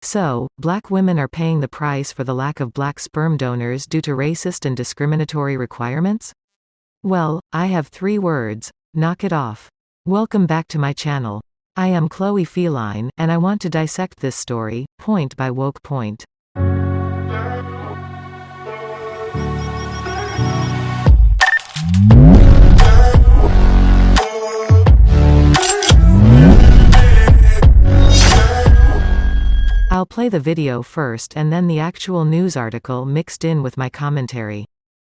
So, black women are paying the price for the lack of black sperm donors due to racist and discriminatory requirements? Well, I have 3 words: knock it off. Welcome back to my channel. I am Chloe Feline, and I want to dissect this story, point by woke point. I'll play the video first and then the actual news article mixed in with my commentary.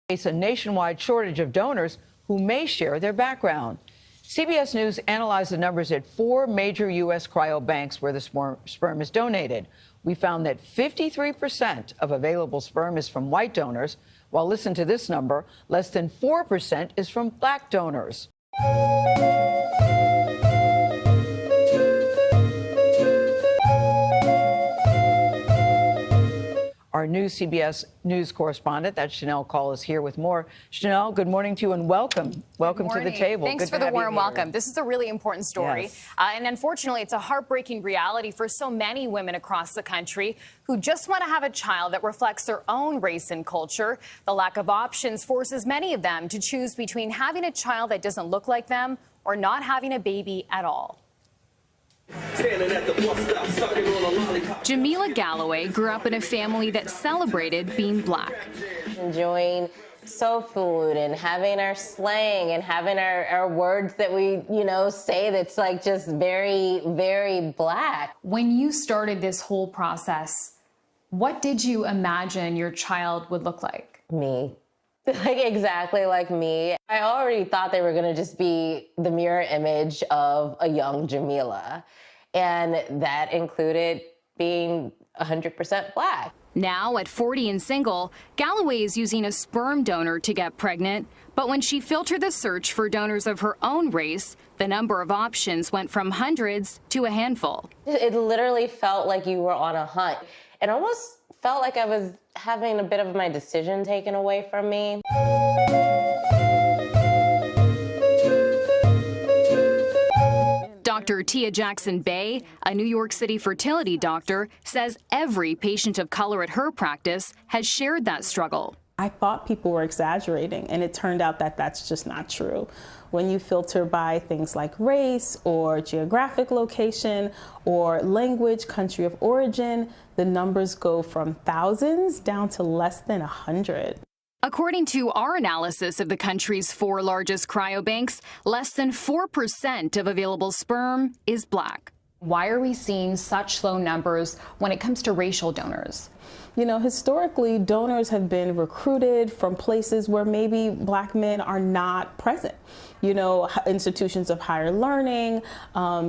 Face a nationwide shortage of donors who may share their background. CBS News analyzed the numbers at 4 major U.S. cryobanks where the sperm is donated. We found that 53% of available sperm is from white donors, while, listen to this number, less than 4% is from black donors. Our new CBS News correspondent, that's Chanel Call, is here with more. Chanel, good morning to you and welcome. Welcome to the table. Thanks for the warm welcome. This is a really important story. Yes. And unfortunately, it's a heartbreaking reality for so many women across the country who just want to have a child that reflects their own race and culture. The lack of options forces many of them to choose between having a child that doesn't look like them or not having a baby at all. Jamila Galloway grew up in a family that celebrated being black. Enjoying soul food and having our slang and having our words that we, say that's like just very, very black. When you started this whole process, what did you imagine your child would look like? Me. Like exactly like me. I already thought they were going to just be the mirror image of a young Jamila. And that included being 100% black. Now, at 40 and single, Galloway is using a sperm donor to get pregnant. But when she filtered the search for donors of her own race, the number of options went from hundreds to a handful. It literally felt like you were on a hunt. It almost felt like I was having a bit of my decision taken away from me. Dr. Tia Jackson Bay, a New York City fertility doctor, says every patient of color at her practice has shared that struggle. I thought people were exaggerating, and it turned out that that's just not true. When you filter by things like race or geographic location or language, country of origin, the numbers go from thousands down to less than 100. According to our analysis of the country's 4 largest cryobanks, less than 4% of available sperm is black. Why are we seeing such low numbers when it comes to racial donors? Historically, donors have been recruited from places where maybe black men are not present. Institutions of higher learning,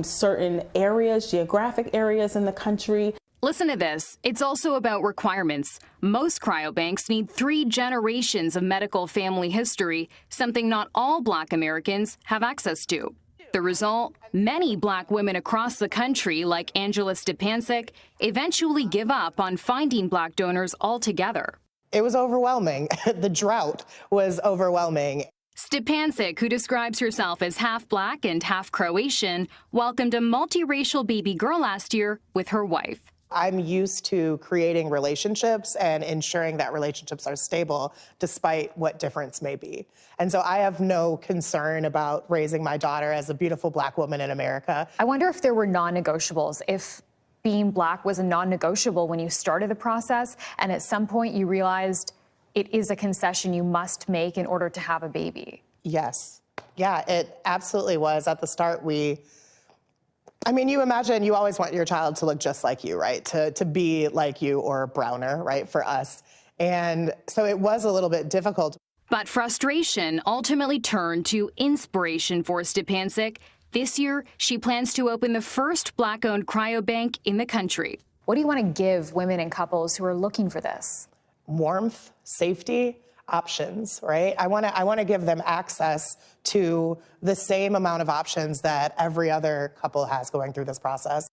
certain areas, geographic areas in the country. Listen to this. It's also about requirements. Most cryobanks need 3 generations of medical family history, something not all black Americans have access to. The result? Many black women across the country, like Angela Stepancic, eventually give up on finding black donors altogether. It was overwhelming. The drought was overwhelming. Stepancic, who describes herself as half black and half Croatian, welcomed a multiracial baby girl last year with her wife. I'm used to creating relationships and ensuring that relationships are stable despite what difference may be. And so I have no concern about raising my daughter as a beautiful black woman in America. I wonder if there were non-negotiables, if being black was a non-negotiable when you started the process, and at some point you realized it is a concession you must make in order to have a baby. Yes. Yeah, it absolutely was. At the start, you imagine you always want your child to look just like you, right? To be like you or browner, right, for us. And so it was a little bit difficult. But frustration ultimately turned to inspiration for Stepancic. This year, she plans to open the first black-owned cryobank in the country. What do you want to give women and couples who are looking for this? Warmth, safety, options, right? I want to give them access to the same amount of options that every other couple has going through this process.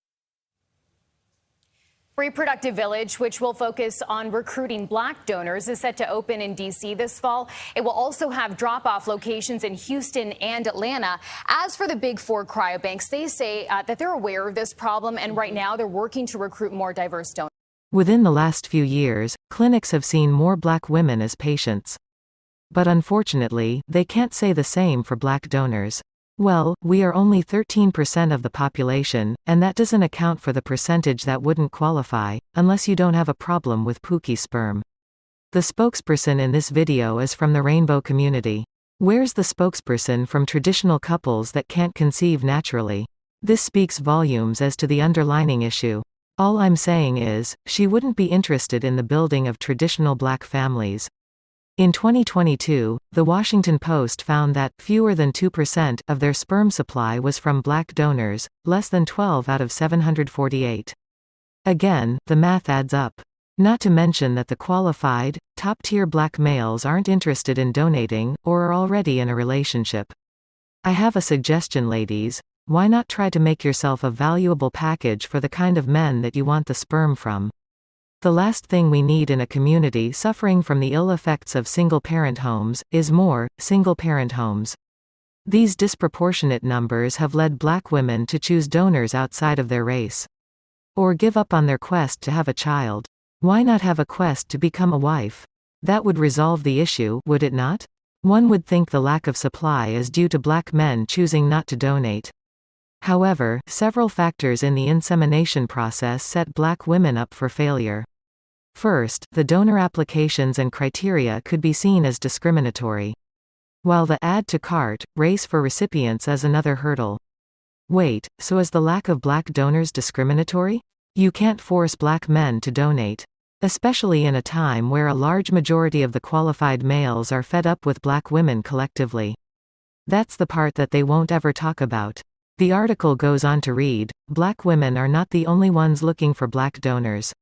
Reproductive Village, which will focus on recruiting black donors, is set to open in D.C. this fall. It will also have drop-off locations in Houston and Atlanta. As for the big four cryobanks, they say that they're aware of this problem, and right now they're working to recruit more diverse donors. Within the last few years, clinics have seen more black women as patients. But unfortunately, they can't say the same for black donors. Well, we are only 13% of the population, and that doesn't account for the percentage that wouldn't qualify, unless you don't have a problem with pookie sperm. The spokesperson in this video is from the rainbow community. Where's the spokesperson from traditional couples that can't conceive naturally? This speaks volumes as to the underlying issue. All I'm saying is, she wouldn't be interested in the building of traditional black families. In 2022, The Washington Post found that fewer than 2% of their sperm supply was from black donors, less than 12 out of 748. Again, the math adds up. Not to mention that the qualified, top-tier black males aren't interested in donating, or are already in a relationship. I have a suggestion, ladies. Why not try to make yourself a valuable package for the kind of men that you want the sperm from? The last thing we need in a community suffering from the ill effects of single-parent homes is more single-parent homes. These disproportionate numbers have led black women to choose donors outside of their race. Or give up on their quest to have a child. Why not have a quest to become a wife? That would resolve the issue, would it not? One would think the lack of supply is due to black men choosing not to donate. However, several factors in the insemination process set black women up for failure. First, the donor applications and criteria could be seen as discriminatory. While the add to cart race for recipients is another hurdle. Wait, so is the lack of black donors discriminatory? You can't force black men to donate. Especially in a time where a large majority of the qualified males are fed up with black women collectively. That's the part that they won't ever talk about. The article goes on to read, black women are not the only ones looking for black donors.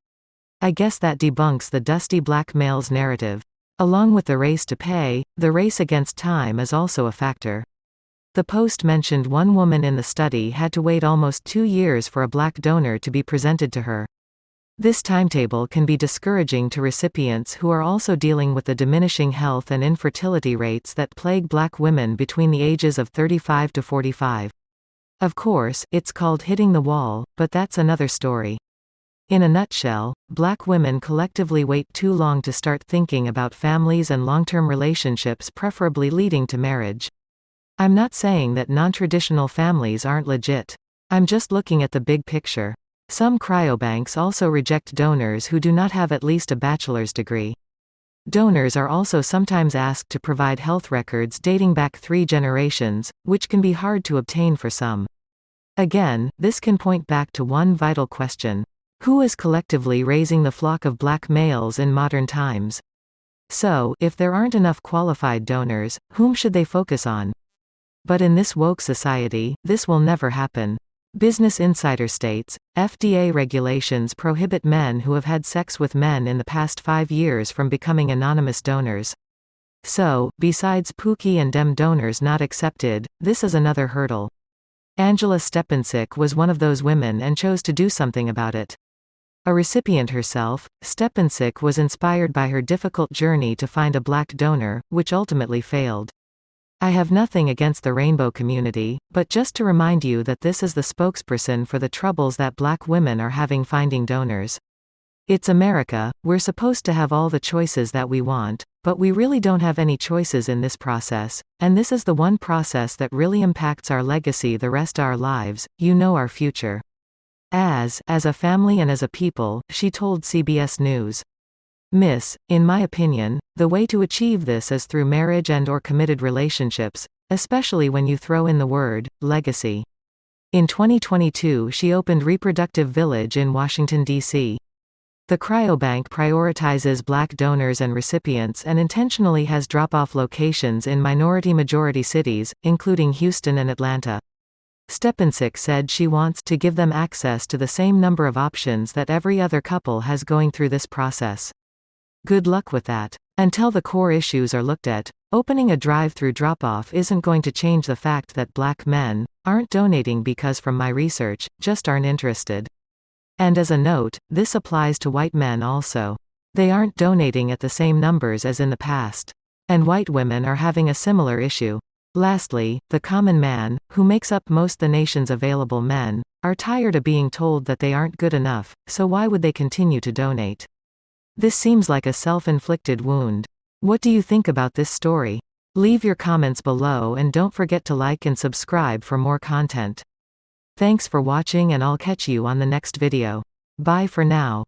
I guess that debunks the dusty black males narrative. Along with the race to pay, the race against time is also a factor. The Post mentioned one woman in the study had to wait almost 2 years for a black donor to be presented to her. This timetable can be discouraging to recipients who are also dealing with the diminishing health and infertility rates that plague black women between the ages of 35 to 45. Of course, it's called hitting the wall, but that's another story. In a nutshell, black women collectively wait too long to start thinking about families and long-term relationships, preferably leading to marriage. I'm not saying that non-traditional families aren't legit. I'm just looking at the big picture. Some cryobanks also reject donors who do not have at least a bachelor's degree. Donors are also sometimes asked to provide health records dating back 3 generations, which can be hard to obtain for some. Again, this can point back to one vital question. Who is collectively raising the flock of black males in modern times? So, if there aren't enough qualified donors, whom should they focus on? But in this woke society, this will never happen. Business Insider states, FDA regulations prohibit men who have had sex with men in the past 5 years from becoming anonymous donors. So, besides pookie and dem donors not accepted, this is another hurdle. Angela Stepancic was one of those women and chose to do something about it. A recipient herself, Stepancic was inspired by her difficult journey to find a black donor, which ultimately failed. I have nothing against the rainbow community, but just to remind you that this is the spokesperson for the troubles that black women are having finding donors. It's America, we're supposed to have all the choices that we want, but we really don't have any choices in this process, and this is the one process that really impacts our legacy the rest of our lives, our future. As a family and as a people, she told CBS News. Miss, in my opinion, the way to achieve this is through marriage and/or committed relationships, especially when you throw in the word legacy. In 2022, she opened Reproductive Village in Washington, D.C. The cryobank prioritizes black donors and recipients and intentionally has drop-off locations in minority-majority cities, including Houston and Atlanta. Stepancic said she wants to give them access to the same number of options that every other couple has going through this process. Good luck with that. Until the core issues are looked at, opening a drive-through drop-off isn't going to change the fact that black men aren't donating because, from my research, just aren't interested. And as a note, this applies to white men also. They aren't donating at the same numbers as in the past. And white women are having a similar issue. Lastly, the common man, who makes up most the nation's available men, are tired of being told that they aren't good enough, so why would they continue to donate? This seems like a self-inflicted wound. What do you think about this story? Leave your comments below and don't forget to like and subscribe for more content. Thanks for watching and I'll catch you on the next video. Bye for now.